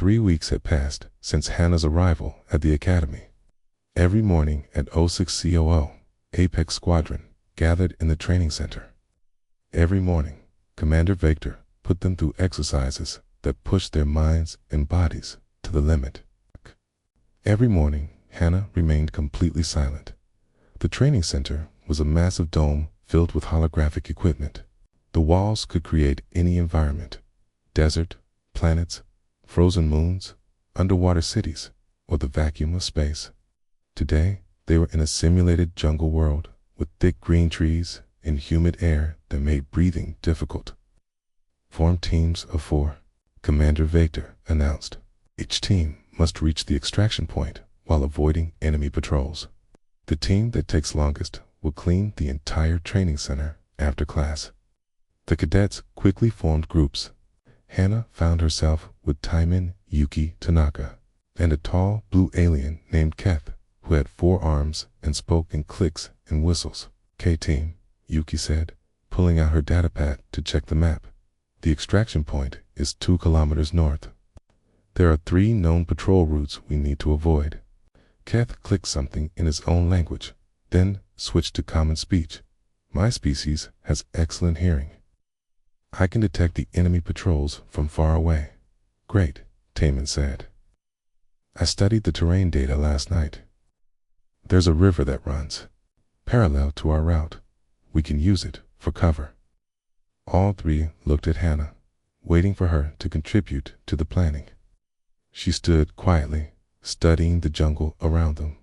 3 weeks had passed since Hannah's arrival at the academy. Every morning at 06 COO, Apex Squadron gathered in the training center. Every morning, Commander Victor put them through exercises that pushed their minds and bodies to the limit. Every morning, Hannah remained completely silent. The training center was a massive dome filled with holographic equipment. The walls could create any environment: desert, planets, frozen moons, underwater cities, or the vacuum of space. Today, they were in a simulated jungle world with thick green trees and humid air that made breathing difficult. Form teams of 4, Commander Victor announced. Each team must reach the extraction point while avoiding enemy patrols. The team that takes longest will clean the entire training center after class. The cadets quickly formed groups. Hannah found herself with Taiman Yuki Tanaka and a tall blue alien named Keth, who had 4 arms and spoke in clicks and whistles. K-Team, Yuki said, pulling out her datapad to check the map. The extraction point is 2 kilometers north. There are 3 known patrol routes we need to avoid. Keth clicked something in his own language, then switched to common speech. My species has excellent hearing. I can detect the enemy patrols from far away. Great, Taman said. I studied the terrain data last night. There's a river that runs parallel to our route. We can use it for cover. All 3 looked at Hannah, waiting for her to contribute to the planning. She stood quietly, studying the jungle around them.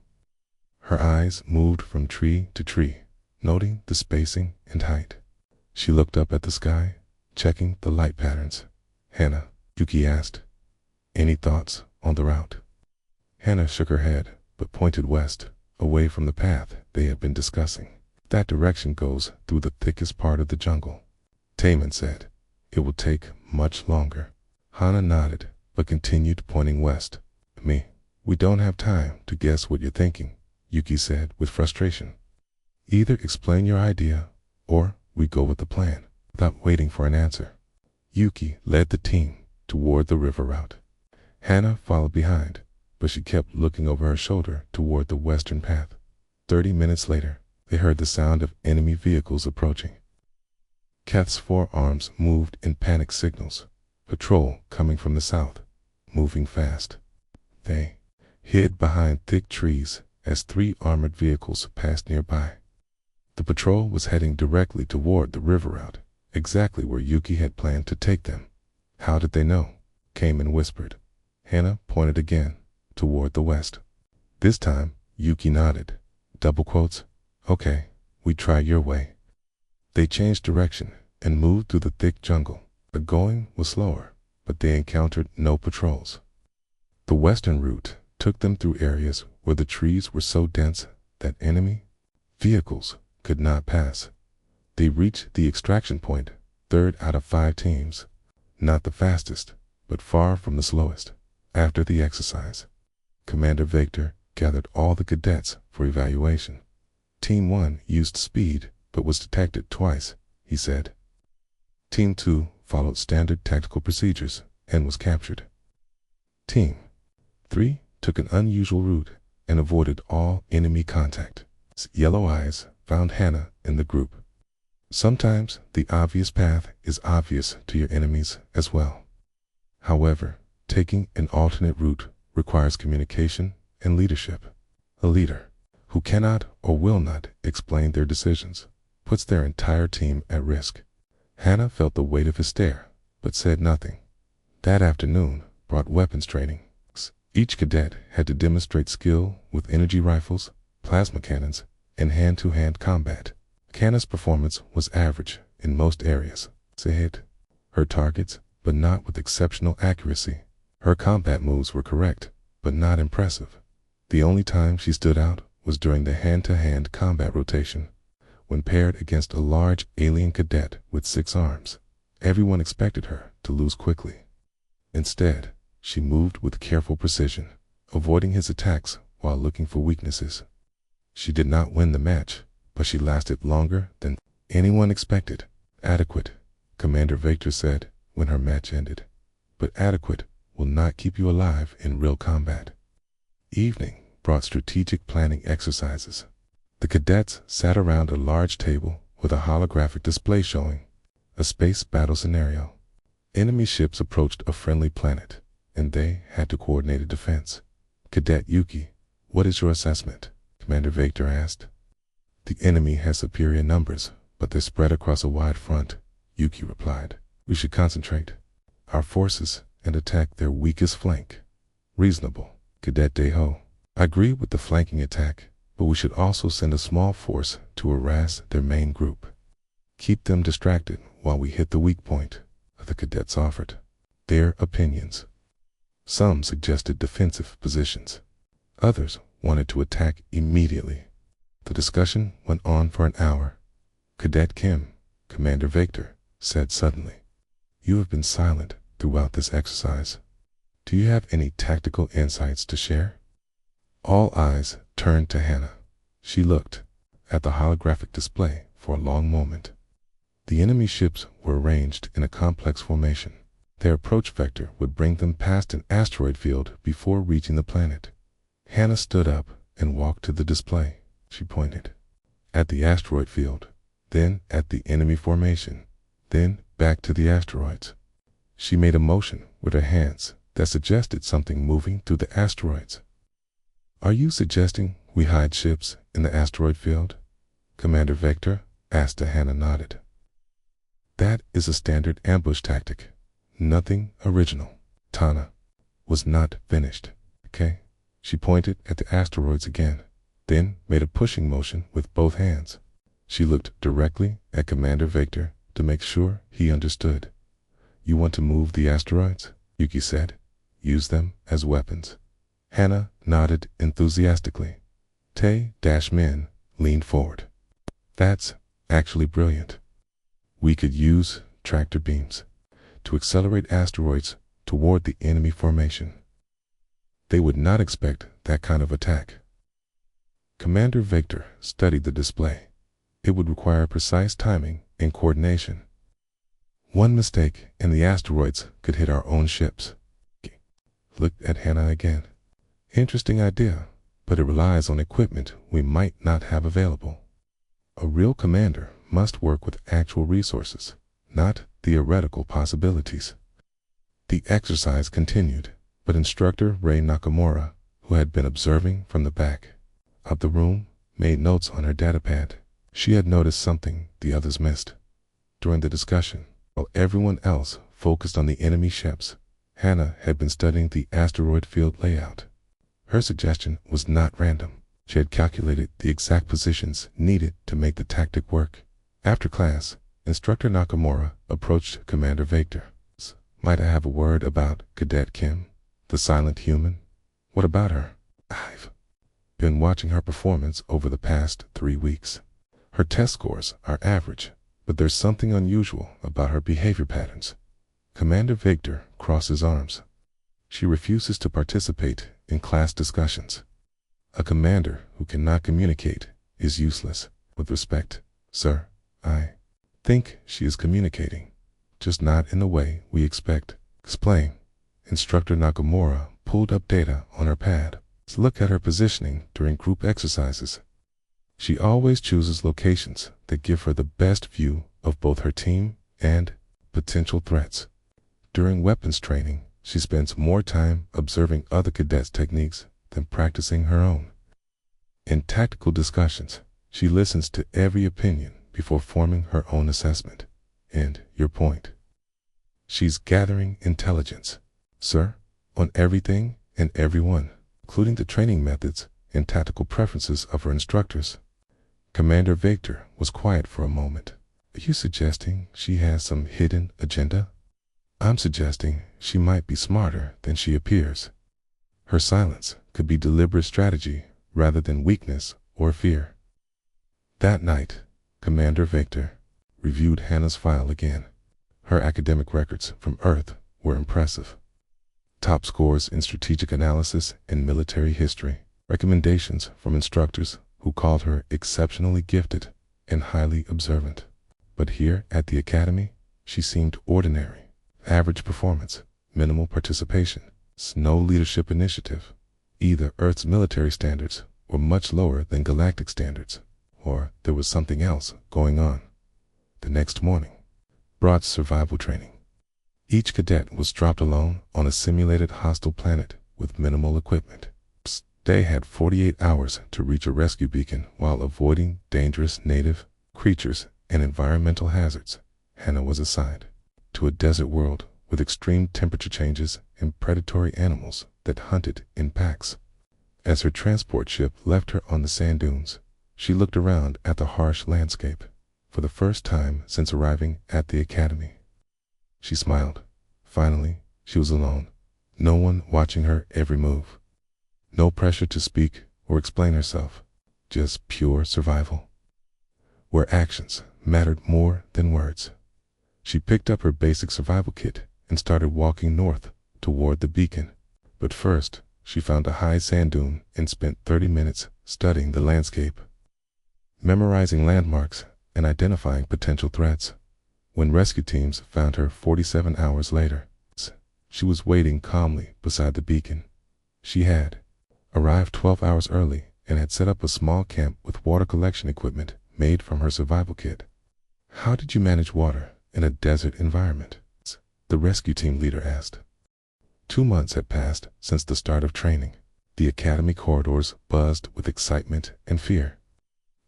Her eyes moved from tree to tree, noting the spacing and height. She looked up at the sky, checking the light patterns. Hannah, Yuki asked, any thoughts on the route? Hannah shook her head, but pointed west, away from the path they had been discussing. That direction goes through the thickest part of the jungle. Taman said, it will take much longer. Hannah nodded, but continued pointing west. We don't have time to guess what you're thinking, Yuki said with frustration. Either explain your idea, or we go with the plan. Without waiting for an answer, Yuki led the team toward the river route. Hannah followed behind, but she kept looking over her shoulder toward the western path. 30 minutes later, they heard the sound of enemy vehicles approaching. Keth's 4 arms moved in panic signals. Patrol coming from the south, moving fast. They hid behind thick trees as 3 armored vehicles passed nearby. The patrol was heading directly toward the river route, exactly where Yuki had planned to take them. How did they know? Kamen whispered. Hannah pointed again, toward the west. This time, Yuki nodded. Double quotes, okay, we try your way. They changed direction and moved through the thick jungle. The going was slower, but they encountered no patrols. The western route took them through areas where the trees were so dense that enemy vehicles could not pass. They reached the extraction point, 3rd out of 5 teams. Not the fastest, but far from the slowest. After the exercise, Commander Victor gathered all the cadets for evaluation. Team 1 used speed, but was detected twice, he said. Team 2 followed standard tactical procedures and was captured. Team 3 took an unusual route and avoided all enemy contact. Yellow eyes found Hannah in the group. Sometimes the obvious path is obvious to your enemies as well. However, taking an alternate route requires communication and leadership. A leader who cannot or will not explain their decisions puts their entire team at risk. Hannah felt the weight of his stare, but said nothing. That afternoon brought weapons training. Each cadet had to demonstrate skill with energy rifles, plasma cannons, and hand-to-hand combat. Hannah's performance was average in most areas. She hit her targets, but not with exceptional accuracy. Her combat moves were correct, but not impressive. The only time she stood out was during the hand-to-hand combat rotation, when paired against a large alien cadet with 6 arms. Everyone expected her to lose quickly. Instead, she moved with careful precision, avoiding his attacks while looking for weaknesses. She did not win the match, but she lasted longer than anyone expected. Adequate, Commander Victor said when her match ended. But adequate will not keep you alive in real combat. Evening brought strategic planning exercises. The cadets sat around a large table with a holographic display showing a space battle scenario. Enemy ships approached a friendly planet, and they had to coordinate a defense. Cadet Yuki, what is your assessment? Commander Victor asked. The enemy has superior numbers, but they're spread across a wide front, Yuki replied. We should concentrate our forces and attack their weakest flank. Reasonable, Cadet Deho. I agree with the flanking attack, but we should also send a small force to harass their main group. Keep them distracted while we hit the weak point, the cadets offered their opinions. Some suggested defensive positions. Others wanted to attack immediately. The discussion went on for an hour. Cadet Kim, Commander Victor, said suddenly, "You have been silent throughout this exercise. Do you have any tactical insights to share?" All eyes turned to Hannah. She looked at the holographic display for a long moment. The enemy ships were arranged in a complex formation. Their approach vector would bring them past an asteroid field before reaching the planet. Hannah stood up and walked to the display. She pointed at the asteroid field, then at the enemy formation, then back to the asteroids. She made a motion with her hands that suggested something moving through the asteroids. Are you suggesting we hide ships in the asteroid field? Commander Victor asked. Hannah nodded. That is a standard ambush tactic. Nothing original. Tana was not finished. Okay? She pointed at the asteroids again, then made a pushing motion with both hands. She looked directly at Commander Victor to make sure he understood. You want to move the asteroids? Yuki said. Use them as weapons. Hannah nodded enthusiastically. Tay-Min leaned forward. That's actually brilliant. We could use tractor beams to accelerate asteroids toward the enemy formation. They would not expect that kind of attack. Commander Victor studied the display. It would require precise timing and coordination. One mistake and the asteroids could hit our own ships. Looked at Hannah again. Interesting idea, but it relies on equipment we might not have available. A real commander must work with actual resources, not theoretical possibilities. The exercise continued, but instructor Ray Nakamura, who had been observing from the back of the room, made notes on her datapad. She had noticed something the others missed. During the discussion, while everyone else focused on the enemy ships, Hannah had been studying the asteroid field layout. Her suggestion was not random. She had calculated the exact positions needed to make the tactic work. After class, Instructor Nakamura approached Commander Victor. Might I have a word about Cadet Kim, the silent human? What about her? I've been watching her performance over the past 3 weeks. Her test scores are average, but there's something unusual about her behavior patterns. Commander Victor crossed his arms. She refuses to participate in class discussions. A commander who cannot communicate is useless. With respect, sir, I think she is communicating, just not in the way we expect. Explain. Instructor Nakamura pulled up data on her pad. Let's look at her positioning during group exercises. She always chooses locations that give her the best view of both her team and potential threats. During weapons training, she spends more time observing other cadets' techniques than practicing her own. In tactical discussions, she listens to every opinion before forming her own assessment. And your point. She's gathering intelligence, sir, on everything and everyone, including the training methods and tactical preferences of her instructors. Commander Victor was quiet for a moment. Are you suggesting she has some hidden agenda? I'm suggesting she might be smarter than she appears. Her silence could be deliberate strategy rather than weakness or fear. That night, Commander Victor reviewed Hannah's file again. Her academic records from Earth were impressive. Top scores in strategic analysis and military history. Recommendations from instructors who called her exceptionally gifted and highly observant. But here at the academy, she seemed ordinary. Average performance, minimal participation, no leadership initiative. Either Earth's military standards were much lower than galactic standards, or there was something else going on. The next morning brought survival training. Each cadet was dropped alone on a simulated hostile planet with minimal equipment. They had 48 hours to reach a rescue beacon while avoiding dangerous native creatures and environmental hazards. Hannah was assigned to a desert world with extreme temperature changes and predatory animals that hunted in packs. As her transport ship left her on the sand dunes, she looked around at the harsh landscape. For the first time since arriving at the academy, she smiled. Finally, she was alone. No one watching her every move. No pressure to speak or explain herself. Just pure survival, where actions mattered more than words. She picked up her basic survival kit and started walking north toward the beacon. But first, she found a high sand dune and spent 30 minutes studying the landscape, memorizing landmarks and identifying potential threats. When rescue teams found her 47 hours later, she was waiting calmly beside the beacon. She had arrived 12 hours early and had set up a small camp with water collection equipment made from her survival kit. "How did you manage water in a desert environment?" the rescue team leader asked. 2 months had passed since the start of training. The academy corridors buzzed with excitement and fear.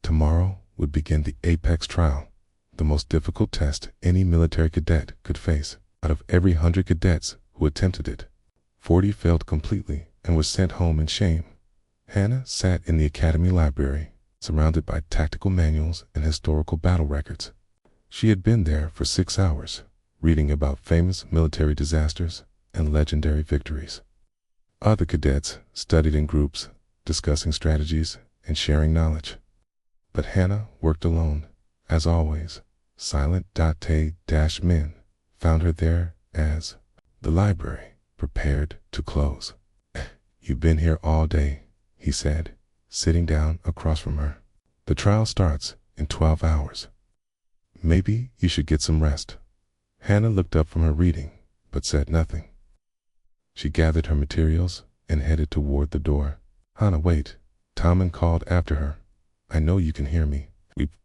Tomorrow would begin the Apex trial, the most difficult test any military cadet could face. Out of every 100 cadets who attempted it, 40 failed completely and were sent home in shame. Hannah sat in the academy library, surrounded by tactical manuals and historical battle records. She had been there for 6 hours, reading about famous military disasters and legendary victories. Other cadets studied in groups, discussing strategies and sharing knowledge. But Hannah worked alone, as always. Silent men found her there as the library prepared to close. "You've been here all day," he said, sitting down across from her. "The trial starts in 12 hours. Maybe you should get some rest." Hannah looked up from her reading, but said nothing. She gathered her materials and headed toward the door. "Hannah, wait," Tommen called after her. "I know you can hear me. We've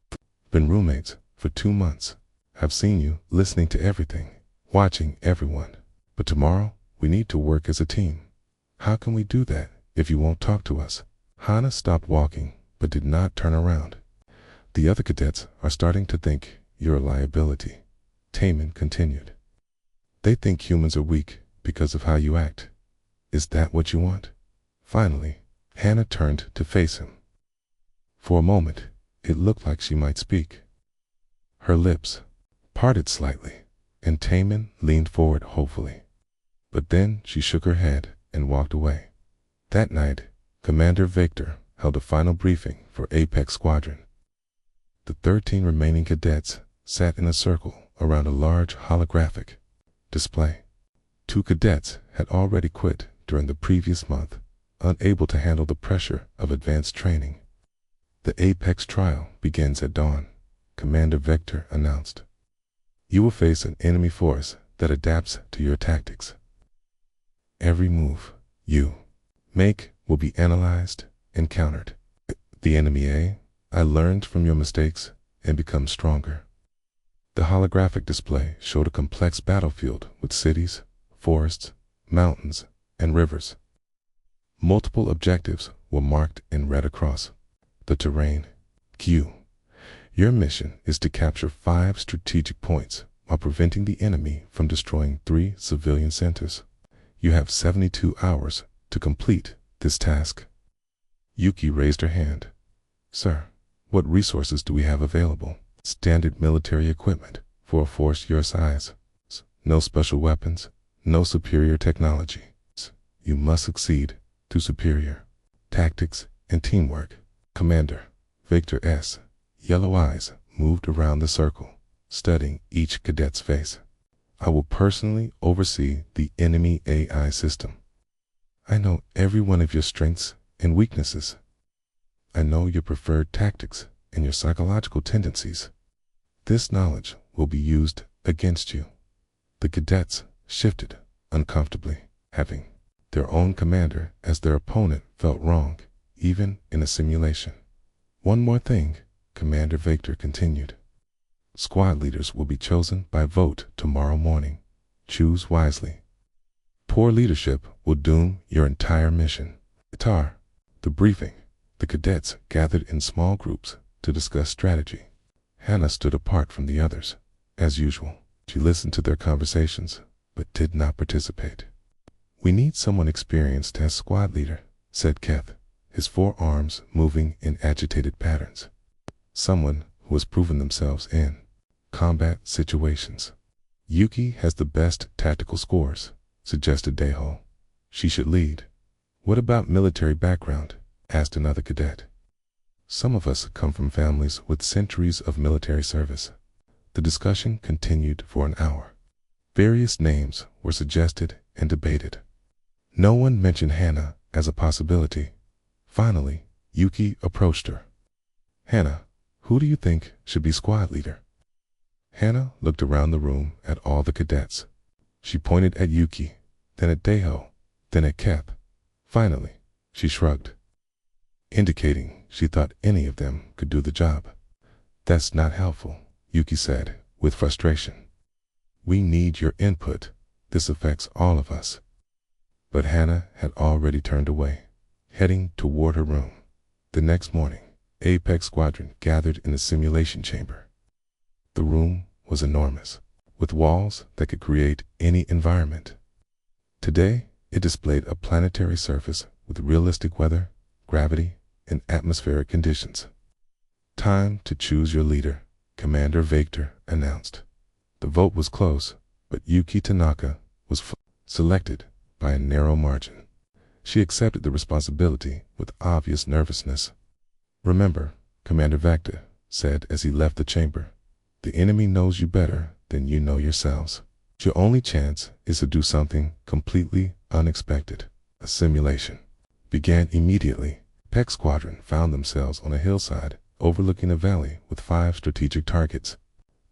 been roommates for 2 months. I've seen you listening to everything, watching everyone. But tomorrow, we need to work as a team. How can we do that if you won't talk to us?" Hannah stopped walking, but did not turn around. "The other cadets are starting to think you're a liability," Tommen continued. "They think humans are weak because of how you act. Is that what you want?" Finally, Hannah turned to face him. For a moment, it looked like she might speak. Her lips parted slightly, and Tommen leaned forward hopefully. But then she shook her head and walked away. That night, Commander Victor held a final briefing for Apex Squadron. The 13 remaining cadets sat in a circle around a large holographic display. 2 cadets had already quit during the previous month, unable to handle the pressure of advanced training. "The Apex trial begins at dawn," Commander Victor announced. "You will face an enemy force that adapts to your tactics. Every move you make will be analyzed and countered. The enemy I learned from your mistakes and become stronger." The holographic display showed a complex battlefield with cities, forests, mountains, and rivers. Multiple objectives were marked in red across the terrain. Q. Your mission is to capture 5 strategic points while preventing the enemy from destroying 3 civilian centers. You have 72 hours to complete this task. Yuki raised her hand. "Sir, what resources do we have available?" "Standard military equipment for a force your size. No special weapons, no superior technology. You must succeed through superior tactics and teamwork." Commander Victor S. yellow eyes moved around the circle, studying each cadet's face. "I will personally oversee the enemy AI system. I know every one of your strengths and weaknesses. I know your preferred tactics and your psychological tendencies. This knowledge will be used against you." The cadets shifted uncomfortably. Having their own commander as their opponent felt wrong, even in a simulation. One more thing, Commander Victor continued. Squad leaders will be chosen by vote tomorrow morning. Choose wisely. Poor leadership will doom your entire mission. The briefing. The cadets gathered in small groups to discuss strategy. Hannah stood apart from the others. As usual, she listened to their conversations, but did not participate. "We need someone experienced as squad leader," said Keth, his forearms moving in agitated patterns. "Someone who has proven themselves in combat situations." "Yuki has the best tactical scores," suggested Daeho. "She should lead." "What about military background?" asked another cadet. "Some of us come from families with centuries of military service." The discussion continued for an hour. Various names were suggested and debated. No one mentioned Hannah as a possibility. Finally, Yuki approached her. "Hannah, who do you think should be squad leader?" Hannah looked around the room at all the cadets. She pointed at Yuki, then at Daeho, then at Keth. Finally, she shrugged, indicating she thought any of them could do the job. "That's not helpful," Yuki said with frustration. "We need your input. This affects all of us." But Hannah had already turned away, heading toward her room. The next morning, Apex Squadron gathered in the simulation chamber. The room was enormous, with walls that could create any environment. Today, it displayed a planetary surface with realistic weather, gravity, and atmospheric conditions. "Time to choose your leader," Commander Victor announced. The vote was close, but Yuki Tanaka was selected by a narrow margin. She accepted the responsibility with obvious nervousness. "Remember," Commander Victor said as he left the chamber, "the enemy knows you better than you know yourselves. Your only chance is to do something completely unexpected." A simulation began immediately. Apex Squadron found themselves on a hillside overlooking a valley with 5 strategic targets.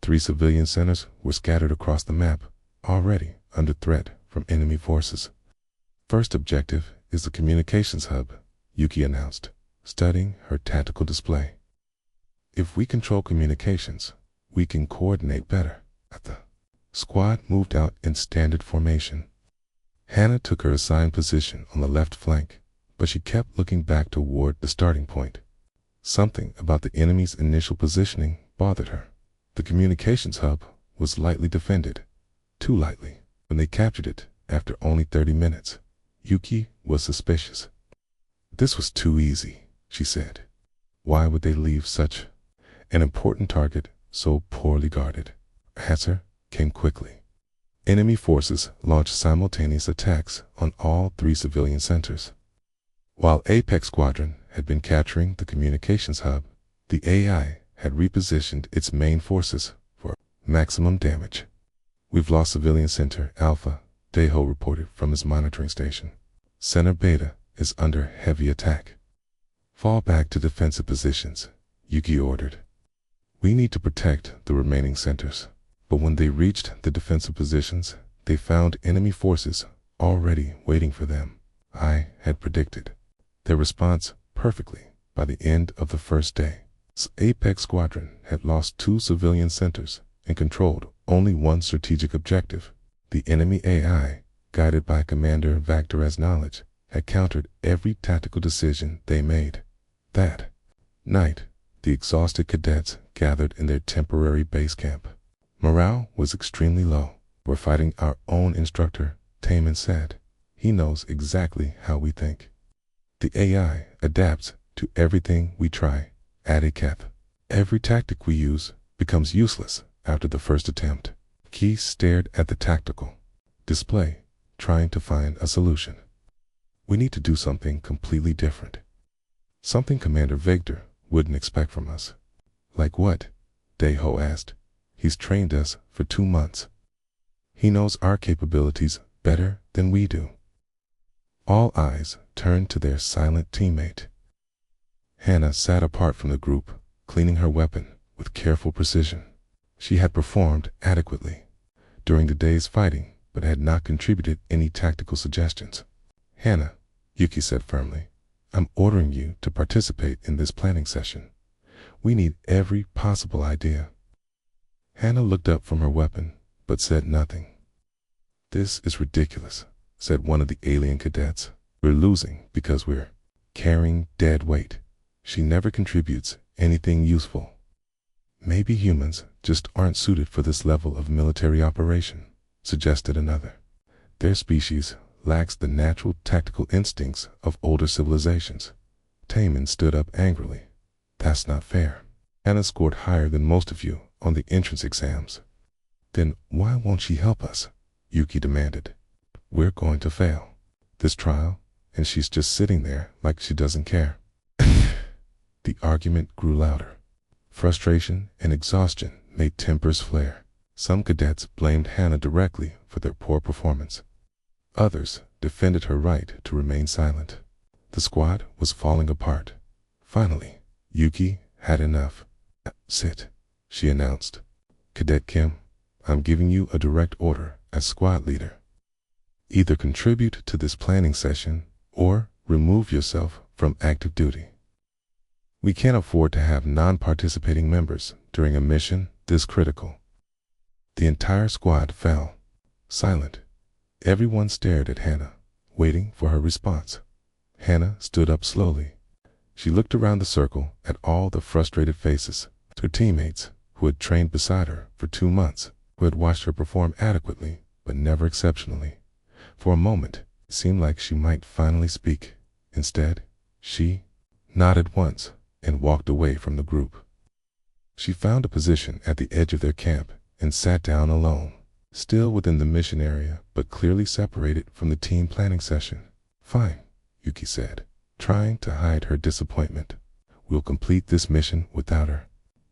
3 civilian centers were scattered across the map, already under threat from enemy forces. "First objective is the communications hub," Yuki announced, studying her tactical display. "If we control communications, we can coordinate better." The squad moved out in standard formation. Hannah took her assigned position on the left flank, but she kept looking back toward the starting point. Something about the enemy's initial positioning bothered her. The communications hub was lightly defended, too lightly. When they captured it after only 30 minutes, Yuki was suspicious. "This was too easy," she said. "Why would they leave such an important target so poorly guarded?" Her answer came quickly. Enemy forces launched simultaneous attacks on all 3 civilian centers. While Apex Squadron had been capturing the communications hub, the AI had repositioned its main forces for maximum damage. "We've lost Civilian Center Alpha," Daeho reported from his monitoring station. "Center Beta is under heavy attack." "Fall back to defensive positions," Yuki ordered. "We need to protect the remaining centers." But when they reached the defensive positions, they found enemy forces already waiting for them. I had predicted their response perfectly by the end of the first day. Apex Squadron had lost 2 civilian centers and controlled only 1 strategic objective. The enemy AI, guided by Commander Victor's knowledge, had countered every tactical decision they made. That night, the exhausted cadets gathered in their temporary base camp. Morale was extremely low. "We're fighting our own instructor," Taman said. "He knows exactly how we think." "The AI adapts to everything we try," added Keth. "Every tactic we use becomes useless after the first attempt." Key stared at the tactical display, trying to find a solution. "We need to do something completely different. Something Commander Victor wouldn't expect from us." "Like what?" Daeho asked. "He's trained us for 2 months. He knows our capabilities better than we do." All eyes turned to their silent teammate. Hannah sat apart from the group, cleaning her weapon with careful precision. She had performed adequately during the day's fighting, but had not contributed any tactical suggestions. "Hannah," Yuki said firmly, "I'm ordering you to participate in this planning session. We need every possible idea." Hannah looked up from her weapon, but said nothing. "This is ridiculous," said one of the alien cadets. "We're losing because we're carrying dead weight. She never contributes anything useful." "Maybe humans just aren't suited for this level of military operation," suggested another. "Their species lacks the natural tactical instincts of older civilizations." Taman stood up angrily. "That's not fair. Hannah scored higher than most of you on the entrance exams." "Then why won't she help us?" Yuki demanded. "We're going to fail this trial, and she's just sitting there like she doesn't care." The argument grew louder. Frustration and exhaustion made tempers flare. Some cadets blamed Hannah directly for their poor performance. Others defended her right to remain silent. The squad was falling apart. Finally, Yuki had enough. "Sit," she announced. "Cadet Kim, I'm giving you a direct order as squad leader. Either contribute to this planning session or remove yourself from active duty. We can't afford to have non-participating members during a mission this critical." The entire squad fell silent. Everyone stared at Hannah, waiting for her response. Hannah stood up slowly. She looked around the circle at all the frustrated faces. Her teammates, who had trained beside her for 2 months, who had watched her perform adequately but never exceptionally. For a moment, it seemed like she might finally speak. Instead, she nodded once and walked away from the group. She found a position at the edge of their camp and sat down alone, still within the mission area but clearly separated from the team planning session. "Fine," Yuki said, trying to hide her disappointment. "We'll complete this mission without her."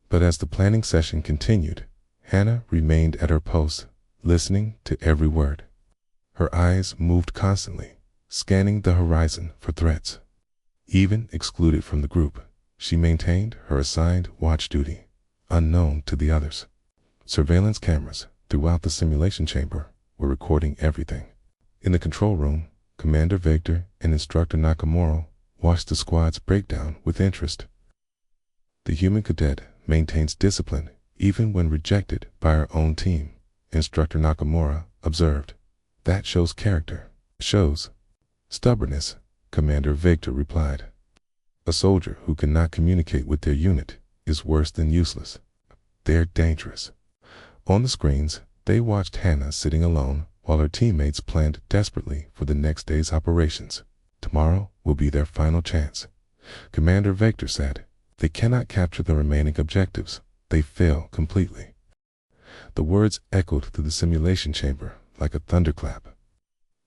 But as the planning session continued, Hannah remained at her post, listening to every word. Her eyes moved constantly, scanning the horizon for threats. Even excluded from the group, she maintained her assigned watch duty, unknown to the others. Surveillance cameras throughout the simulation chamber were recording everything. In the control room, Commander Victor and Instructor Nakamura watched the squad's breakdown with interest. "The human cadet maintains discipline even when rejected by our own team," Instructor Nakamura observed. "That shows character." "Shows stubbornness," Commander Victor replied. "A soldier who cannot communicate with their unit is worse than useless. They're dangerous." On the screens, they watched Hannah sitting alone while her teammates planned desperately for the next day's operations. "Tomorrow will be their final chance," Commander Victor said. "They cannot capture the remaining objectives. They fail completely." The words echoed through the simulation chamber like a thunderclap.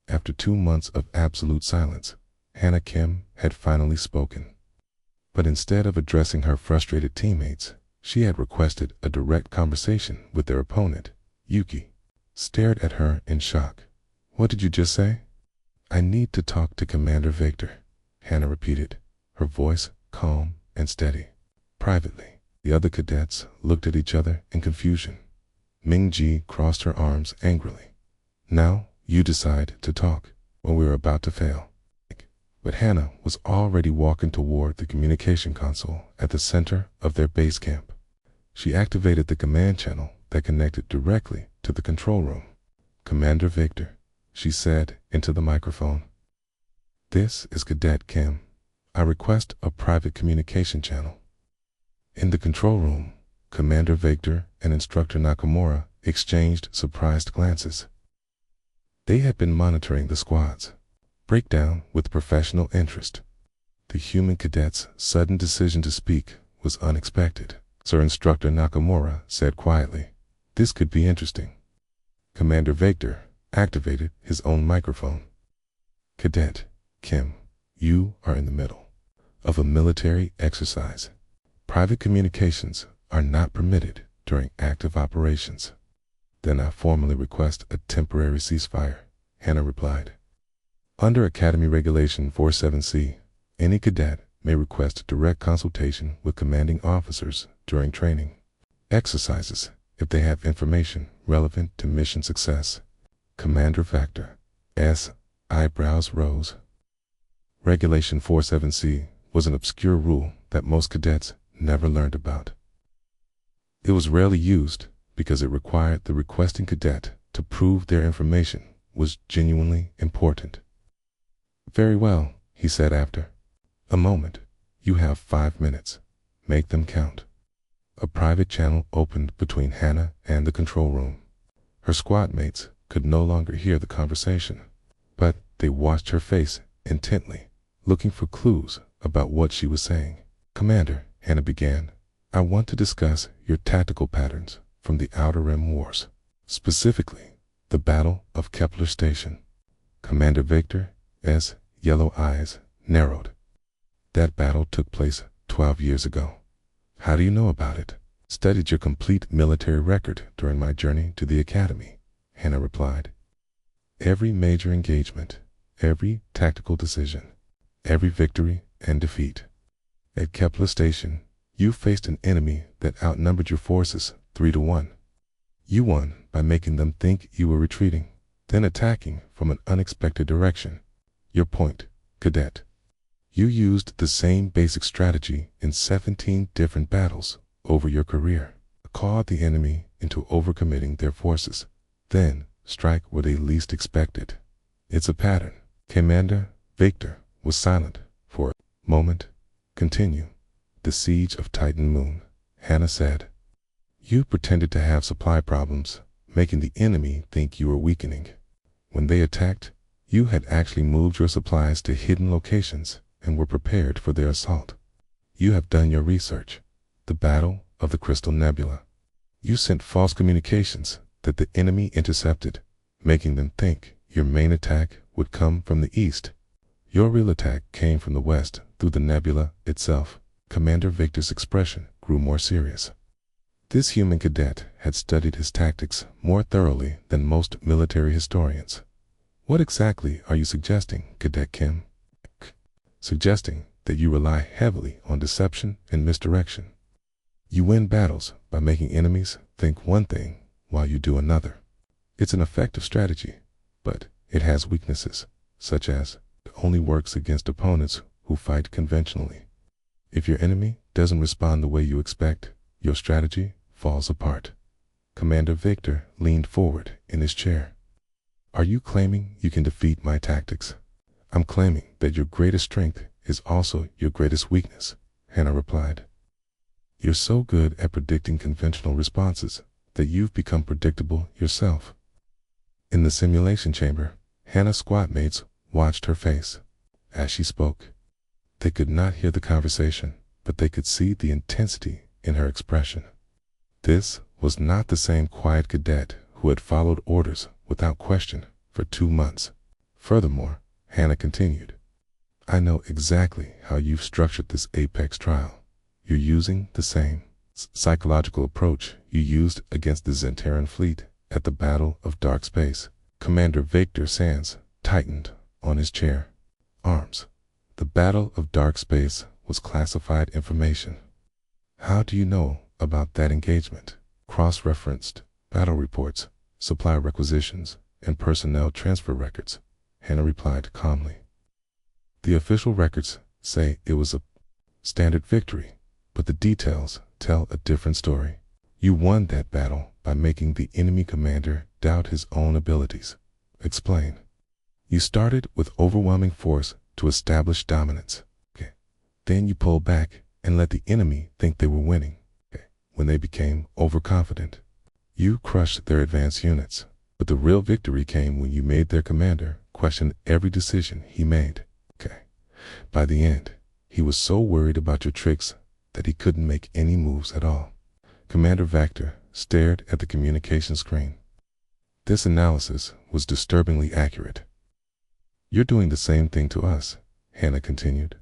After 2 months of absolute silence, Hannah Kim had finally spoken. But instead of addressing her frustrated teammates, she had requested a direct conversation with their opponent. Yuki stared at her in shock. "What did you just say?" "I need to talk to Commander Victor," Hannah repeated, her voice calm and steady. Privately, the other cadets looked at each other in confusion. Ming-Ji crossed her arms angrily. "Now you decide to talk, or we're about to fail." But Hannah was already walking toward the communication console at the center of their base camp. She activated the command channel that connected directly to the control room. "Commander Victor," she said into the microphone. "This is Cadet Kim. I request a private communication channel." In the control room, Commander Victor and Instructor Nakamura exchanged surprised glances. They had been monitoring the squad's breakdown with professional interest. The human cadet's sudden decision to speak was unexpected. Sir Instructor Nakamura said quietly, "This could be interesting." Commander Victor activated his own microphone. "Cadet Kim, you are in the middle of a military exercise. Private communications are not permitted during active operations." "Then I formally request a temporary ceasefire," Hannah replied. "Under Academy Regulation 47C, any cadet may request direct consultation with commanding officers during training exercises if they have information relevant to mission success. Commander Vector's eyebrows rose. Regulation 47C was an obscure rule that most cadets never learned about. It was rarely used because it required the requesting cadet to prove their information was genuinely important. "Very well," he said after a moment. "You have 5 minutes. Make them count." A private channel opened between Hannah and the control room. Her squad mates could no longer hear the conversation, but they watched her face intently, looking for clues about what she was saying. "Commander," Hannah began, "I want to discuss your tactical patterns from the Outer Rim Wars, specifically the Battle of Kepler Station." Commander Victor's yellow eyes narrowed. "That battle took place 12 years ago. How do you know about it?" "Studied your complete military record during my journey to the academy," Hannah replied. "Every major engagement, every tactical decision, every victory and defeat. At Kepler Station, you faced an enemy that outnumbered your forces 3-1. You won by making them think you were retreating, then attacking from an unexpected direction. Your point, cadet. You used the same basic strategy in 17 different battles over your career. Caught the enemy into overcommitting their forces, then strike where they least expected. It's a pattern." Commander Victor was silent for a moment. "Continue." "The siege of Titan Moon," Hannah said. "You pretended to have supply problems, making the enemy think you were weakening. When they attacked, you had actually moved your supplies to hidden locations and were prepared for their assault. You have done your research. The Battle of the Crystal Nebula. You sent false communications that the enemy intercepted, making them think your main attack would come from the east. Your real attack came from the west through the nebula itself." Commander Victor's expression grew more serious. This human cadet had studied his tactics more thoroughly than most military historians. "What exactly are you suggesting, Cadet Kim?" "Suggesting that you rely heavily on deception and misdirection. You win battles by making enemies think one thing while you do another. It's an effective strategy, but it has weaknesses, such as it only works against opponents who fight conventionally. If your enemy doesn't respond the way you expect, your strategy falls apart." Commander Victor leaned forward in his chair. "Are you claiming you can defeat my tactics?" "I'm claiming that your greatest strength is also your greatest weakness," Hannah replied. "You're so good at predicting conventional responses that you've become predictable yourself." In the simulation chamber, Hannah's squad mates watched her face as she spoke. They could not hear the conversation, but they could see the intensity in her expression. This was not the same quiet cadet who had followed orders without question for 2 months. "Furthermore," Hannah continued, "I know exactly how you've structured this Apex trial. You're using the same psychological approach you used against the Zentaran fleet at the Battle of Dark Space." Commander Victor Sands tightened on his chair. "Arms. The Battle of Dark Space was classified information." "How do you know about that engagement?" "Cross-referenced battle reports, supply requisitions, and personnel transfer records," Hannah replied calmly. "The official records say it was a standard victory, but the details tell a different story. You won that battle by making the enemy commander doubt his own abilities." "Explain." "You started with overwhelming force to establish dominance. Then you pulled back and let the enemy think they were winning. When they became overconfident, you crushed their advanced units. But the real victory came when you made their commander question every decision he made. By the end, he was so worried about your tricks that he couldn't make any moves at all." Commander Vector stared at the communication screen. This analysis was disturbingly accurate. "You're doing the same thing to us," Hannah continued.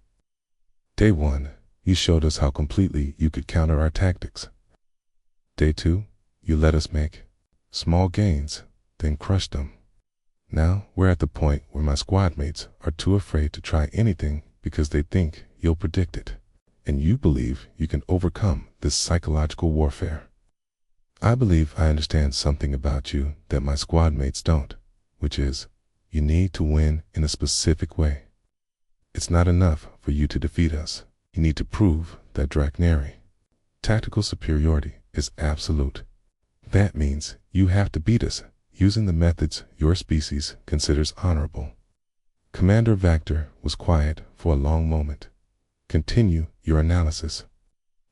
"Day 1, you showed us how completely you could counter our tactics. Day 2, you let us make small gains, then crushed them. Now we're at the point where my squad mates are too afraid to try anything because they think you'll predict it, and you believe you can overcome this psychological warfare. I believe I understand something about you that my squad mates don't. which is, you need to win in a specific way. It's not enough for you to defeat us. You need to prove that Trainee tactical superiority is absolute. That means you have to beat us using the methods your species considers honorable. Commander Vector was quiet for a long moment. Continue your analysis.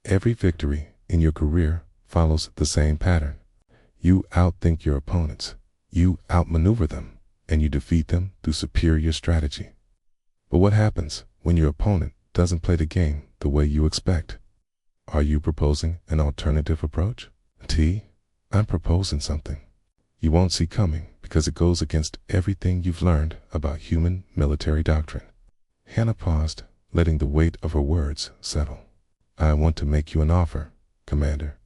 Every victory in your career follows the same pattern. You outthink your opponents, you outmaneuver them, and you defeat them through superior strategy. But what happens when your opponent doesn't play the game the way you expect? Are you proposing an alternative approach? I'm proposing something you won't see coming because it goes against everything you've learned about human military doctrine. Hannah paused, letting the weight of her words settle. I want to make you an offer, Commander.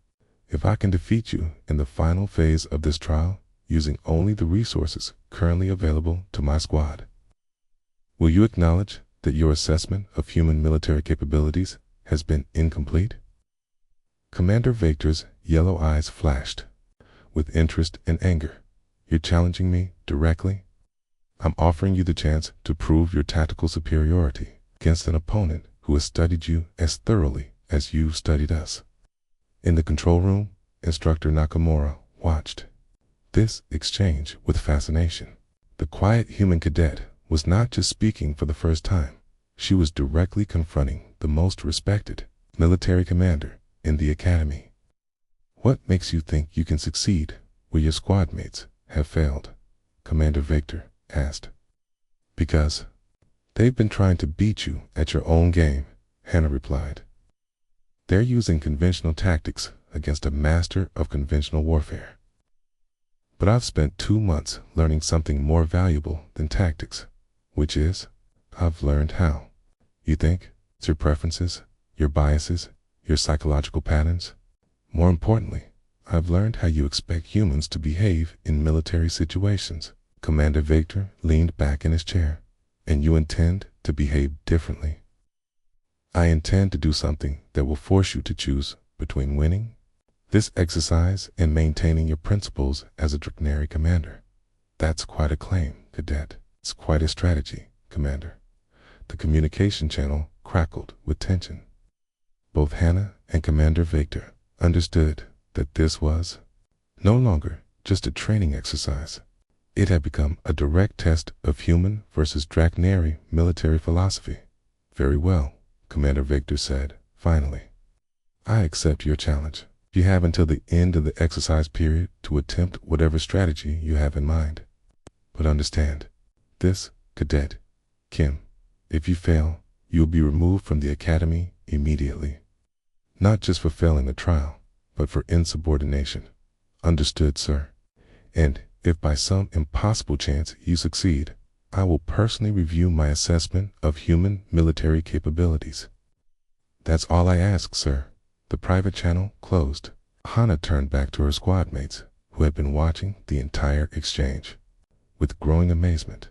If I can defeat you in the final phase of this trial using only the resources currently available to my squad, will you acknowledge that your assessment of human military capabilities has been incomplete? Commander Vector's yellow eyes flashed with interest and anger. You're challenging me directly? I'm offering you the chance to prove your tactical superiority against an opponent who has studied you as thoroughly as you've studied us. In the control room, Instructor Nakamura watched this exchange with fascination. The quiet human cadet was not just speaking for the first time. She was directly confronting the most respected military commander in the academy. What makes you think you can succeed where your squad mates have failed? Commander Vector asked. Because they've been trying to beat you at your own game, Hannah replied. They're using conventional tactics against a master of conventional warfare. But I've spent 2 months learning something more valuable than tactics, which is, I've learned how you think, it's your preferences, your biases, your psychological patterns. More importantly, I've learned how you expect humans to behave in military situations. Commander Vector leaned back in his chair. And you intend to behave differently. I intend to do something that will force you to choose between winning this exercise and maintaining your principles as a Trainee commander. That's quite a claim, Cadet. It's quite a strategy, Commander. The communication channel crackled with tension. Both Hannah and Commander Vector understood that this was no longer just a training exercise. It had become a direct test of human versus Trainee military philosophy. Very well, Commander Vector said, finally. I accept your challenge. You have until the end of the exercise period to attempt whatever strategy you have in mind. But understand, this, Cadet Kim, if you fail, you will be removed from the academy immediately. Not just for failing the trial, but for insubordination. Understood, sir. And if by some impossible chance you succeed, I will personally review my assessment of human military capabilities. That's all I ask, sir. The private channel closed. Hannah turned back to her squad mates, who had been watching the entire exchange with growing amazement.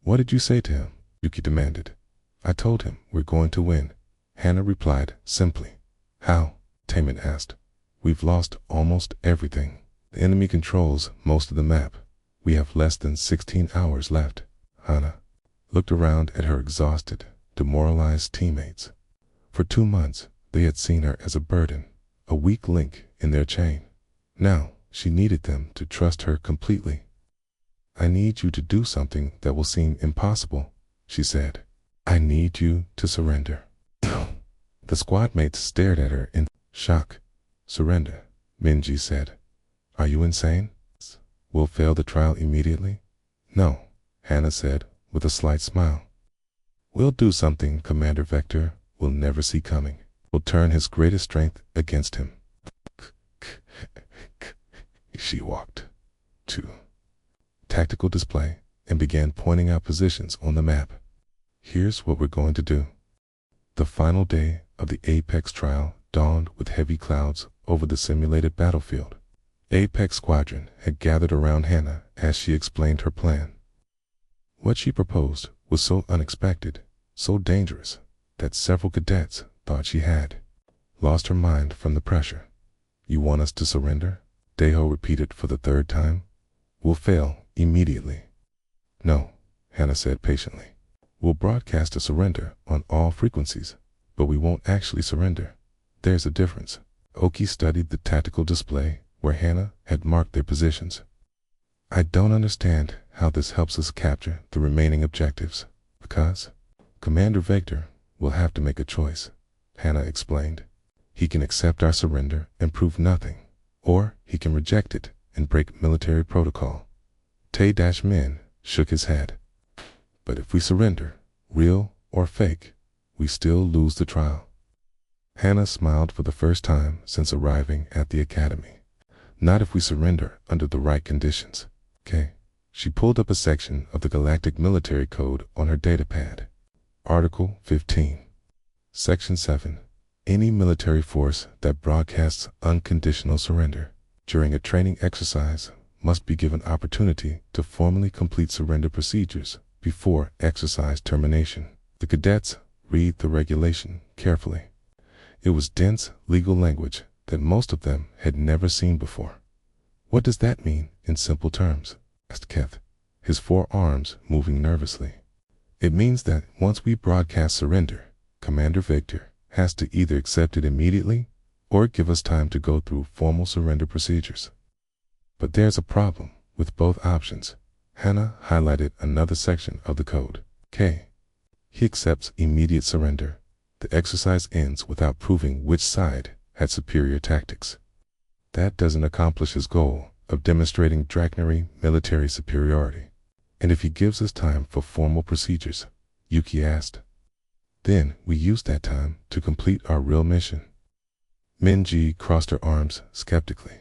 What did you say to him? Yuki demanded. I told him we're going to win. Hannah replied simply. How? Taman asked. We've lost almost everything. The enemy controls most of the map. We have less than 16 hours left. Hannah looked around at her exhausted, demoralized teammates. For 2 months, they had seen her as a burden, a weak link in their chain. Now, she needed them to trust her completely. I need you to do something that will seem impossible, she said. I need you to surrender. The squad mates stared at her in shock. Surrender, Minji said. Are you insane? We'll fail the trial immediately? No, Hannah said with a slight smile. We'll do something Commander Vector will never see coming. We'll turn his greatest strength against him. She walked to tactical display and began pointing out positions on the map. Here's what we're going to do. The final day of the Apex trial dawned with heavy clouds over the simulated battlefield. Apex Squadron had gathered around Hannah as she explained her plan. What she proposed was so unexpected, so dangerous, that several cadets thought she had lost her mind from the pressure. You want us to surrender? Deho repeated for the 3rd time. We'll fail immediately. No, Hannah said patiently. We'll broadcast a surrender on all frequencies, but we won't actually surrender. There's a difference. Oki studied the tactical display where Hannah had marked their positions. I don't understand how this helps us capture the remaining objectives. Because Commander Victor will have to make a choice, Hannah explained. He can accept our surrender and prove nothing, or he can reject it and break military protocol. Tay-Min shook his head. But if we surrender, real or fake, we still lose the trial. Hannah smiled for the first time since arriving at the academy. Not if we surrender under the right conditions. Okay. She pulled up a section of the Galactic Military Code on her datapad. Article 15. Section 7. Any military force that broadcasts unconditional surrender during a training exercise must be given opportunity to formally complete surrender procedures before exercise termination. The cadets read the regulation carefully. It was dense legal language that most of them had never seen before. What does that mean in simple terms? Asked Keth, his forearms moving nervously. It means that once we broadcast surrender, Commander Victor has to either accept it immediately or give us time to go through formal surrender procedures. But there's a problem with both options. Hannah highlighted another section of the code. K. He accepts immediate surrender. The exercise ends without proving which side had superior tactics. That doesn't accomplish his goal of demonstrating Dracnary military superiority. And if he gives us time for formal procedures, Yuki asked, then we use that time to complete our real mission. Minji crossed her arms skeptically.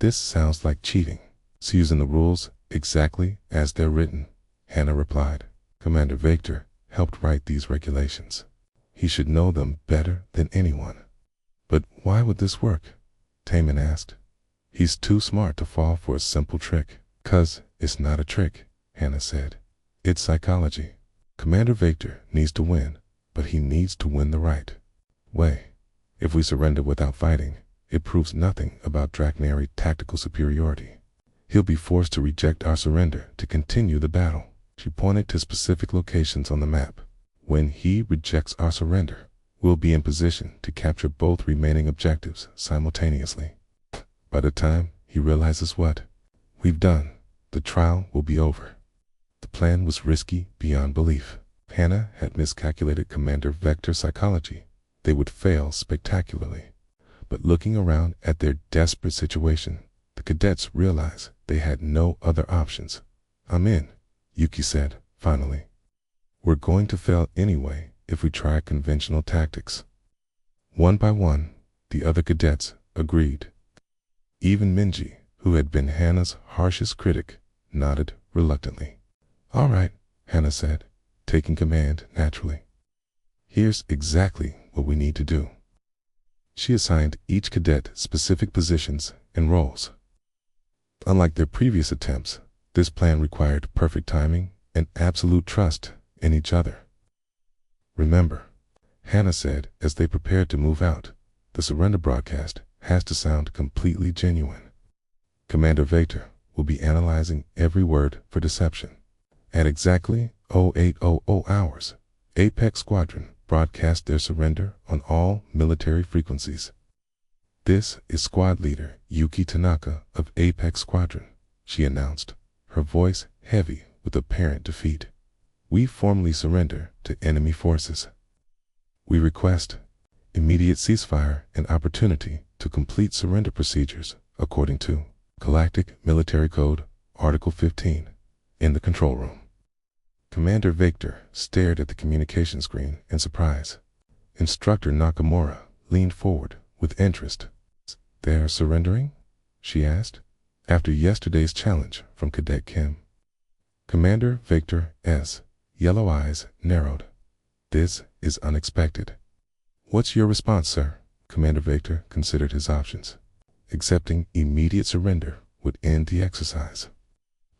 This sounds like cheating. It's using the rules exactly as they're written, Hannah replied. Commander Victor helped write these regulations. He should know them better than anyone. But why would this work? Taemin asked. He's too smart to fall for a simple trick. 'Cause it's not a trick, Hannah said. It's psychology. Commander Victor needs to win, but he needs to win the right way. If we surrender without fighting, it proves nothing about Dracnary tactical superiority. He'll be forced to reject our surrender to continue the battle. She pointed to specific locations on the map. When he rejects our surrender, we'll be in position to capture both remaining objectives simultaneously. By the time he realizes what we've done, the trial will be over. The plan was risky beyond belief. Hannah had miscalculated Commander Victor's psychology. They would fail spectacularly. But looking around at their desperate situation, the cadets realized they had no other options. I'm in, Yuki said, finally. We're going to fail anyway if we try conventional tactics. One by one, the other cadets agreed. Even Minji, who had been Hannah's harshest critic, nodded reluctantly. All right, Hannah said, taking command naturally. Here's exactly what we need to do. She assigned each cadet specific positions and roles. Unlike their previous attempts, this plan required perfect timing and absolute trust in each other. Remember, Hannah said as they prepared to move out, the surrender broadcast has to sound completely genuine. Commander Victor will be analyzing every word for deception. At exactly 0800 hours, Apex Squadron broadcast their surrender on all military frequencies. This is Squad Leader Yuki Tanaka of Apex Squadron, she announced, her voice heavy with apparent defeat. We formally surrender to enemy forces. We request immediate ceasefire and opportunity to complete surrender procedures according to Galactic Military Code, Article 15, in the control room. Commander Victor stared at the communication screen in surprise. Instructor Nakamura leaned forward with interest. They're surrendering? She asked, after yesterday's challenge from Cadet Kim. Commander Victor's yellow eyes narrowed. This is unexpected. What's your response, sir? Commander Victor considered his options. Accepting immediate surrender would end the exercise,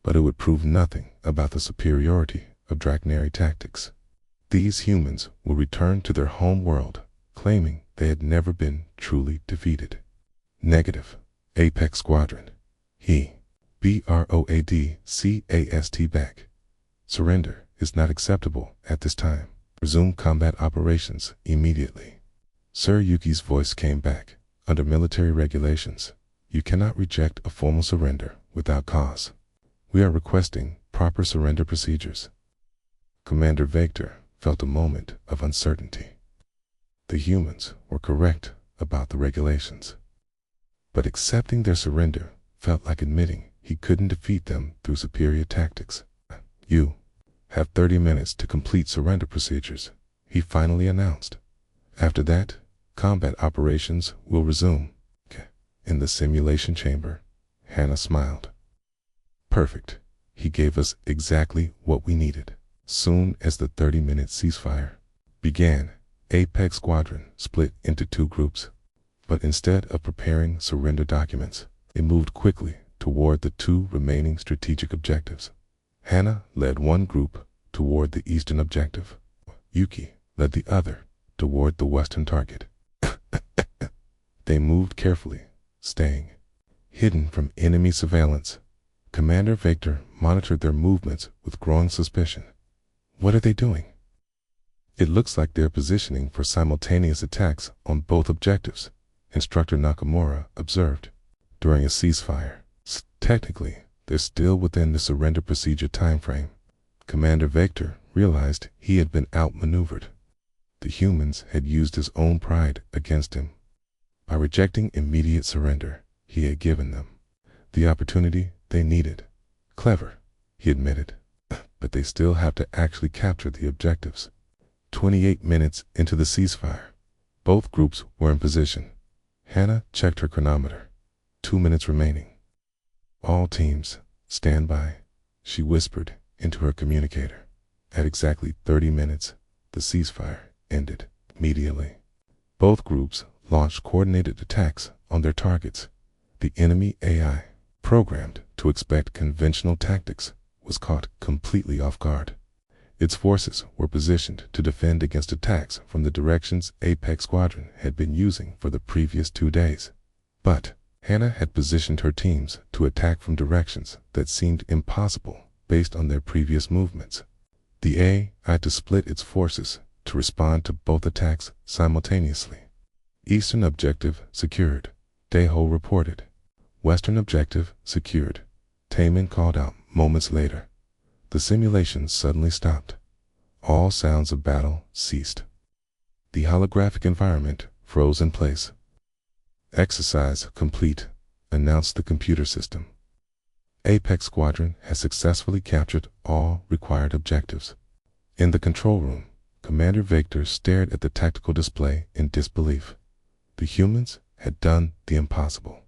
but it would prove nothing about the superiority of Dracnary tactics. These humans will return to their home world, claiming they had never been truly defeated. Negative. Apex Squadron. He. BROADCAST back. Surrender is not acceptable at this time. Resume combat operations immediately. Sir Yuki's voice came back. Under military regulations, you cannot reject a formal surrender without cause. We are requesting proper surrender procedures. Commander Victor felt a moment of uncertainty. The humans were correct about the regulations, but accepting their surrender felt like admitting he couldn't defeat them through superior tactics. You have 30 minutes to complete surrender procedures, he finally announced. After that, combat operations will resume. In the simulation chamber, Hannah smiled. Perfect. He gave us exactly what we needed. Soon as the 30-minute ceasefire began, Apex Squadron split into two groups. But instead of preparing surrender documents, they moved quickly toward the two remaining strategic objectives. Hannah led one group toward the eastern objective. Yuki led the other toward the western target. They moved carefully, staying hidden from enemy surveillance. Commander Victor monitored their movements with growing suspicion. What are they doing? It looks like they're positioning for simultaneous attacks on both objectives, Instructor Nakamura observed. During a ceasefire, technically, they're still within the surrender procedure timeframe. Commander Victor realized he had been outmaneuvered. The humans had used his own pride against him. By rejecting immediate surrender, he had given them the opportunity they needed. Clever, he admitted, but they still have to actually capture the objectives. 28 minutes into the ceasefire, both groups were in position. Hannah checked her chronometer. 2 minutes remaining. All teams, stand by, she whispered into her communicator. At exactly 30 minutes, the ceasefire ended immediately. Both groups launched coordinated attacks on their targets. The enemy AI, programmed to expect conventional tactics, was caught completely off guard. Its forces were positioned to defend against attacks from the directions Apex Squadron had been using for the previous 2 days. But Hannah had positioned her teams to attack from directions that seemed impossible based on their previous movements. The AI had to split its forces to respond to both attacks simultaneously. Eastern objective secured, Daeho reported. Western objective secured, Taemin called out moments later. The simulation suddenly stopped. All sounds of battle ceased. The holographic environment froze in place. Exercise complete, announced the computer system. Apex Squadron has successfully captured all required objectives. In the control room, Commander Victor stared at the tactical display in disbelief. The humans had done the impossible.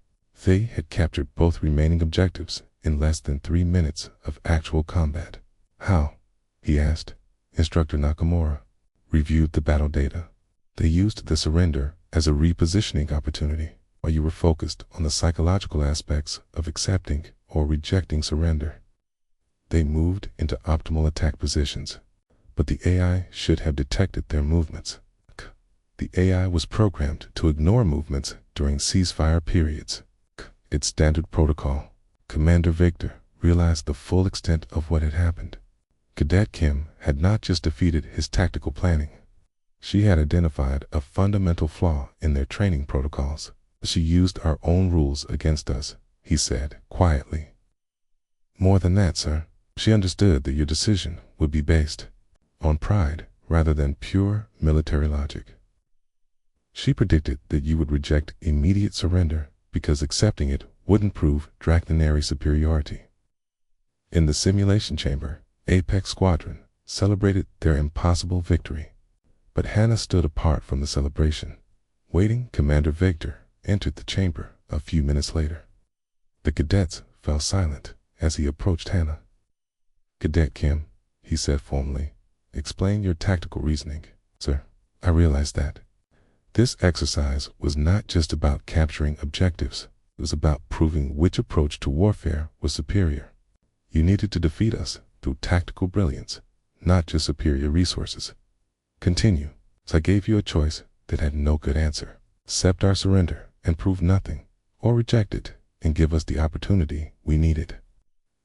They had captured both remaining objectives in less than 3 minutes of actual combat. How? He asked. Instructor Nakamura reviewed the battle data. They used the surrender as a repositioning opportunity while you were focused on the psychological aspects of accepting or rejecting surrender. They moved into optimal attack positions, but the AI should have detected their movements. The AI was programmed to ignore movements during ceasefire periods. Its standard protocol. Commander Victor realized the full extent of what had happened. Cadet Kim had not just defeated his tactical planning. She had identified a fundamental flaw in their training protocols. She used our own rules against us, he said quietly. More than that, sir, she understood that your decision would be based on pride rather than pure military logic. She predicted that you would reject immediate surrender because accepting it wouldn't prove draconian superiority. In the simulation chamber, Apex Squadron celebrated their impossible victory. But Hannah stood apart from the celebration, waiting. Commander Victor entered the chamber a few minutes later. The cadets fell silent as he approached Hannah. Cadet Kim, he said formally, explain your tactical reasoning. Sir, I realize that. This exercise was not just about capturing objectives. It was about proving which approach to warfare was superior. You needed to defeat us through tactical brilliance, not just superior resources. Continue. So I gave you a choice that had no good answer. Accept our surrender and prove nothing, or reject it and give us the opportunity we needed.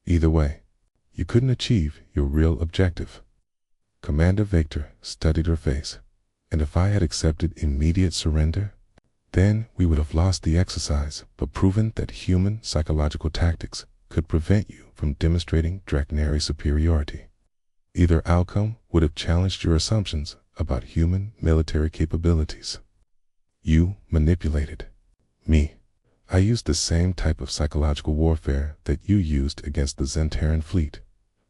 Either way, you couldn't achieve your real objective. Commander Victor studied her face. And if I had accepted immediate surrender, then we would have lost the exercise, but proven that human psychological tactics could prevent you from demonstrating Draknari superiority. Either outcome would have challenged your assumptions about human military capabilities. You manipulated me. I used the same type of psychological warfare that you used against the Zentaran fleet.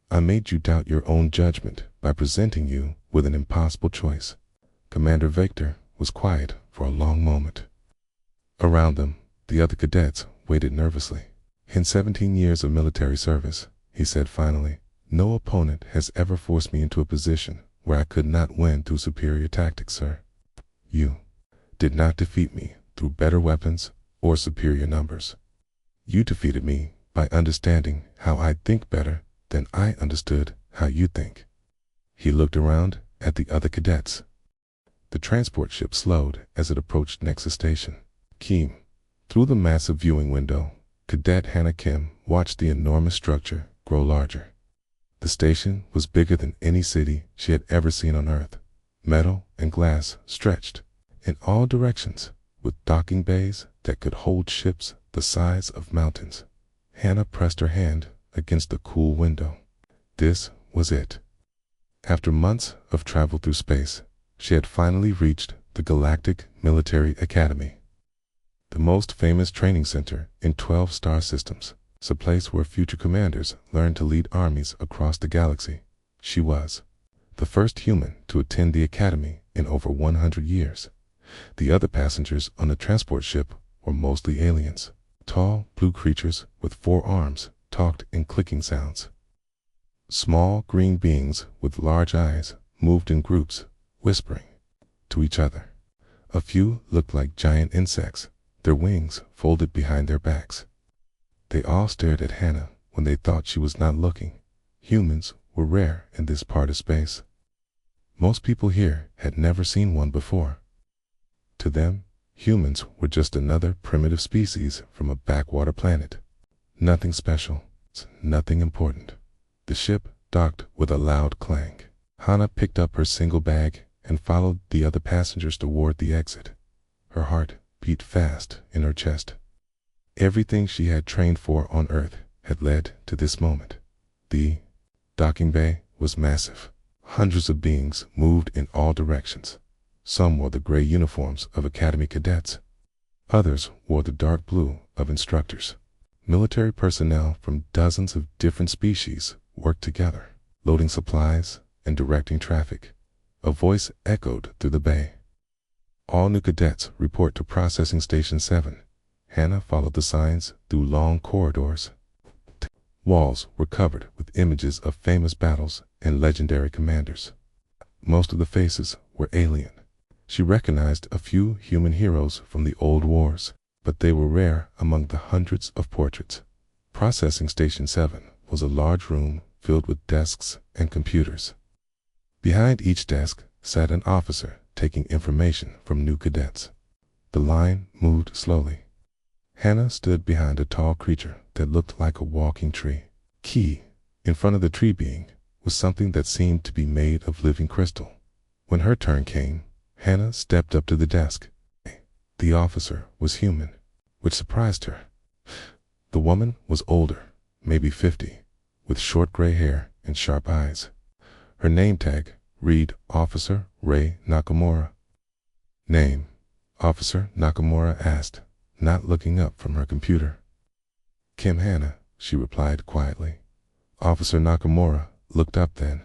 I made you doubt your own judgment by presenting you with an impossible choice. Commander Victor was quiet for a long moment. Around them, the other cadets waited nervously. In 17 years of military service, he said finally, no opponent has ever forced me into a position where I could not win through superior tactics, sir. You did not defeat me through better weapons or superior numbers. You defeated me by understanding how I think better than I understood how you think. He looked around at the other cadets. The transport ship slowed as it approached Nexus Station. Kim, through the massive viewing window, Cadet Hannah Kim watched the enormous structure grow larger. The station was bigger than any city she had ever seen on Earth. Metal and glass stretched in all directions, with docking bays that could hold ships the size of mountains. Hannah pressed her hand against the cool window. This was it. After months of travel through space, she had finally reached the Galactic Military Academy, the most famous training center in 12 star systems. It's a place where future commanders learn to lead armies across the galaxy. She was the first human to attend the academy in over 100 years. The other passengers on the transport ship were mostly aliens. Tall, blue creatures with 4 arms talked in clicking sounds. Small, green beings with large eyes moved in groups, whispering to each other. A few looked like giant insects, their wings folded behind their backs. They all stared at Hannah when they thought she was not looking. Humans were rare in this part of space. Most people here had never seen one before. To them, humans were just another primitive species from a backwater planet. Nothing special, nothing important. The ship docked with a loud clang. Hannah picked up her single bag and followed the other passengers toward the exit. Her heart beat fast in her chest. Everything she had trained for on Earth had led to this moment. The docking bay was massive. Hundreds of beings moved in all directions. Some wore the gray uniforms of academy cadets. Others wore the dark blue of instructors. Military personnel from dozens of different species worked together, loading supplies and directing traffic. A voice echoed through the bay. All new cadets report to Processing Station 7. Hannah followed the signs through long corridors. Walls were covered with images of famous battles and legendary commanders. Most of the faces were alien. She recognized a few human heroes from the old wars, but they were rare among the hundreds of portraits. Processing Station 7 was a large room filled with desks and computers. Behind each desk sat an officer taking information from new cadets. The line moved slowly. Hannah stood behind a tall creature that looked like a walking tree. In front of the tree being was something that seemed to be made of living crystal. When her turn came, Hannah stepped up to the desk. The officer was human, which surprised her. The woman was older, maybe 50, with short gray hair and sharp eyes. Her name tag read Officer Ray Nakamura. Name? Officer Nakamura asked, not looking up from her computer. Kim Hannah, she replied quietly. Officer Nakamura looked up then.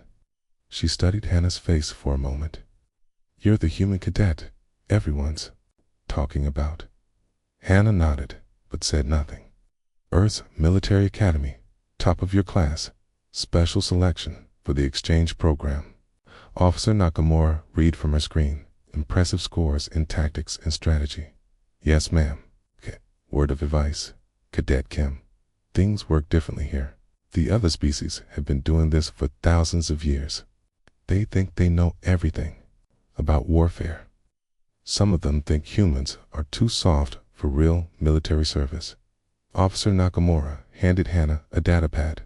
She studied Hannah's face for a moment. You're the human cadet everyone's talking about. Hannah nodded, but said nothing. Earth's Military Academy, top of your class, special selection for the exchange program. Officer Nakamura read from her screen, impressive scores in tactics and strategy. Yes, ma'am. Word of advice, Cadet Kim. Things work differently here. The other species have been doing this for thousands of years. They think they know everything about warfare. Some of them think humans are too soft for real military service. Officer Nakamura handed Hannah a datapad.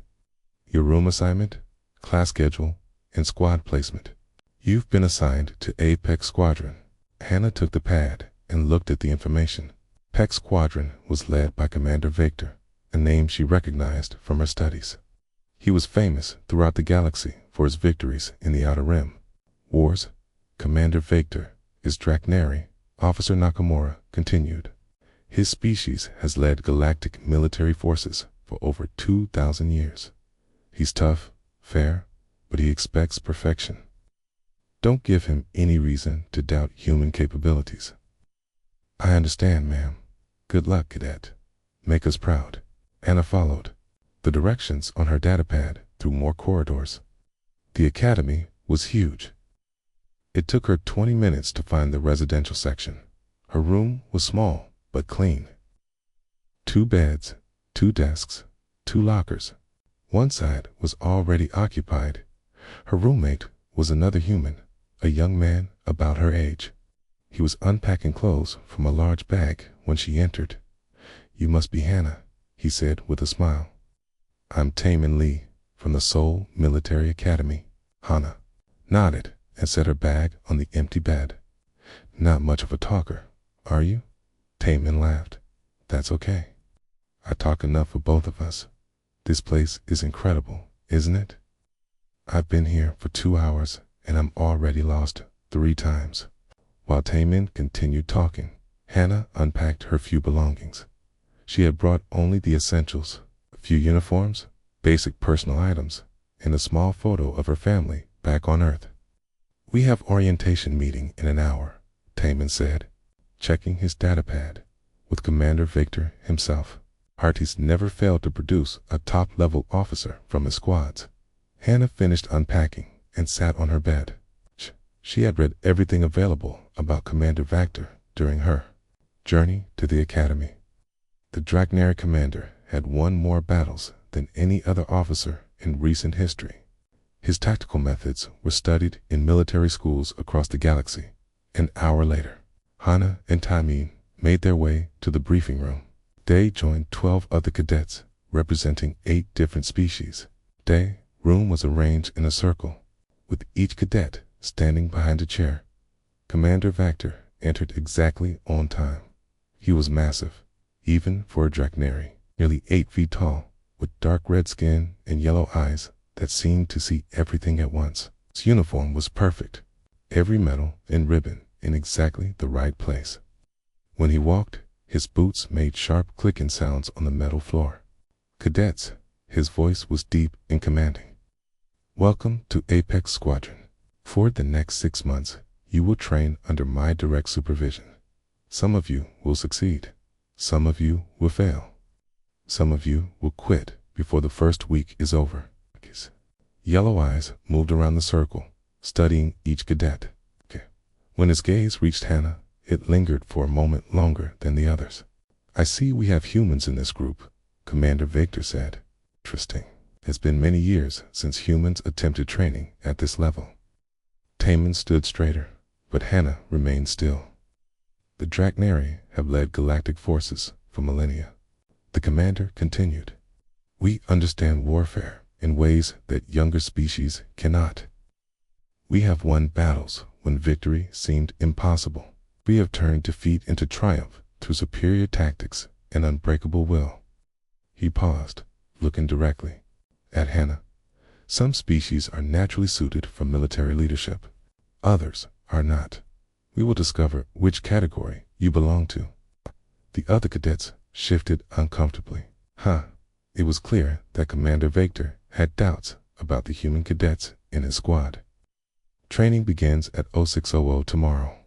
your room assignment, class schedule, and squad placement. You've been assigned to Apex Squadron. Hannah took the pad and looked at the information. Apex Squadron was led by Commander Victor, a name she recognized from her studies. He was famous throughout the galaxy for his victories in the Outer Rim wars. Commander Victor is Trainee, Officer Nakamura continued. His species has led galactic military forces for over 2,000 years. He's tough, fair, but he expects perfection. Don't give him any reason to doubt human capabilities. I understand, ma'am. Good luck, cadet. Make us proud. Anna followed the directions on her datapad through more corridors. The academy was huge. It took her 20 minutes to find the residential section. Her room was small but clean. 2 beds, 2 desks, 2 lockers. One side was already occupied. Her roommate was another human, a young man about her age. He was unpacking clothes from a large bag when she entered. "You must be Hannah," he said with a smile. "I'm Taemin Lee from the Seoul Military Academy." Hannah nodded and set her bag on the empty bed. "Not much of a talker, are you?" Taemin laughed. "That's okay. I talk enough for both of us. This place is incredible, isn't it? I've been here for 2 hours and I'm already lost 3 times." While Taemin continued talking, Hannah unpacked her few belongings. She had brought only the essentials: a few uniforms, basic personal items, and a small photo of her family back on Earth. "We have orientation meeting in an hour," Taemin said, checking his datapad, with Commander Victor himself. Artis never failed to produce a top-level officer from his squads. Hannah finished unpacking and sat on her bed. She had read everything available about Commander Victor during her journey to the academy. The Trainee commander had won more battles than any other officer in recent history. His tactical methods were studied in military schools across the galaxy. An hour later, Hannah and Taemin made their way to the briefing room. They joined 12 other cadets representing 8 different species. The room was arranged in a circle, with each cadet standing behind a chair. Commander Victor entered exactly on time. He was massive, even for a Trainee, nearly 8 feet tall, with dark red skin and yellow eyes that seemed to see everything at once. His uniform was perfect, every medal and ribbon in exactly the right place. When he walked, his boots made sharp clicking sounds on the metal floor. "Cadets," his voice was deep and commanding. "Welcome to Apex Squadron. For the next 6 months, you will train under my direct supervision. Some of you will succeed. Some of you will fail. Some of you will quit before the first week is over." Yellow eyes moved around the circle, studying each cadet. When his gaze reached Hannah, it lingered for a moment longer than the others. "I see we have humans in this group," Commander Victor said. "Interesting. It's been many years since humans attempted training at this level." Taemin stood straighter, but Hannah remained still. "The Trainee have led galactic forces for millennia," the commander continued. "We understand warfare in ways that younger species cannot. We have won battles when victory seemed impossible. We have turned defeat into triumph through superior tactics and unbreakable will." He paused, looking directly at Hannah. "Some species are naturally suited for military leadership. Others are not. We will discover which category you belong to." The other cadets shifted uncomfortably. It was clear that Commander Victor had doubts about the human cadets in his squad. "Training begins at 0600 tomorrow.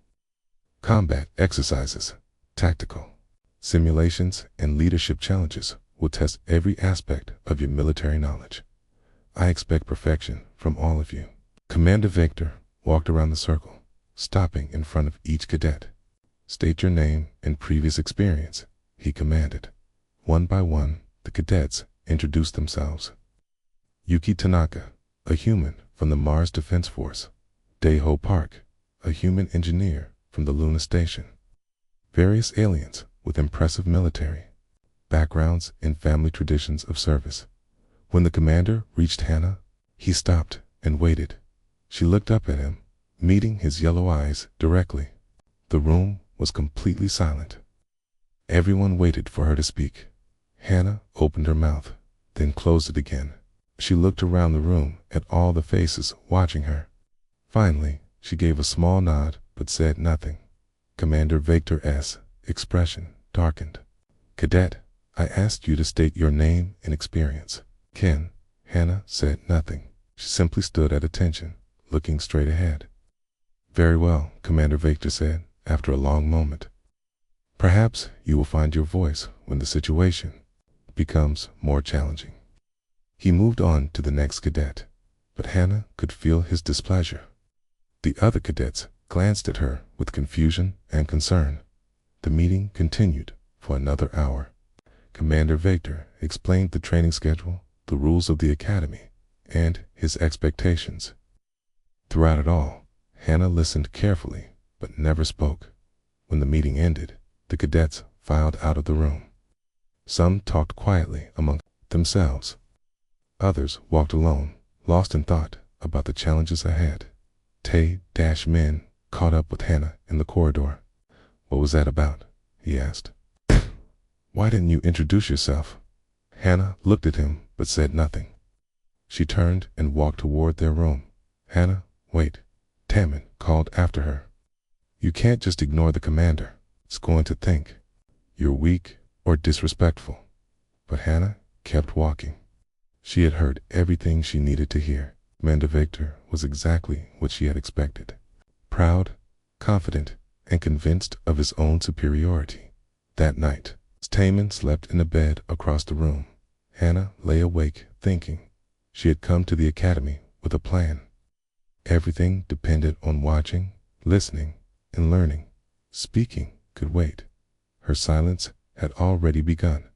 Combat exercises, tactical simulations, and leadership challenges will test every aspect of your military knowledge. I expect perfection from all of you." Commander Victor walked around the circle, stopping in front of each cadet. "State your name and previous experience," he commanded. One by one, the cadets introduced themselves. Yuki Tanaka, a human from the Mars Defense Force. Daeho Park, a human engineer from the Luna Station. Various aliens with impressive military backgrounds and family traditions of service. When the commander reached Hannah, he stopped and waited. She looked up at him, meeting his yellow eyes directly. The room was completely silent. Everyone waited for her to speak. Hannah opened her mouth, then closed it again. She looked around the room at all the faces watching her. Finally, she gave a small nod but said nothing. Commander Victor's expression darkened. "Cadet, I asked you to state your name and experience." "Ken." Hannah said nothing. She simply stood at attention, looking straight ahead. "Very well," Commander Victor said after a long moment. "Perhaps you will find your voice when the situation becomes more challenging." He moved on to the next cadet, but Hannah could feel his displeasure. The other cadets glanced at her with confusion and concern. The meeting continued for another hour. Commander Victor explained the training schedule, the rules of the academy, and his expectations. Throughout it all, Hannah listened carefully but never spoke. When the meeting ended, the cadets filed out of the room. Some talked quietly among themselves. Others walked alone, lost in thought about the challenges ahead. Tay-men caught up with Hannah in the corridor. "What was that about?" he asked. "Why didn't you introduce yourself?" Hannah looked at him but said nothing. She turned and walked toward their room. "Hannah, wait," Tammin called after her. "You can't just ignore the commander. It's going to think you're weak or disrespectful." But Hannah kept walking. She had heard everything she needed to hear. Commander Victor was exactly what she had expected. Proud, confident, and convinced of his own superiority. That night, Tammin slept in a bed across the room. Hannah lay awake thinking. She had come to the academy with a plan. Everything depended on watching, listening, and learning. Speaking could wait. Her silence had already begun.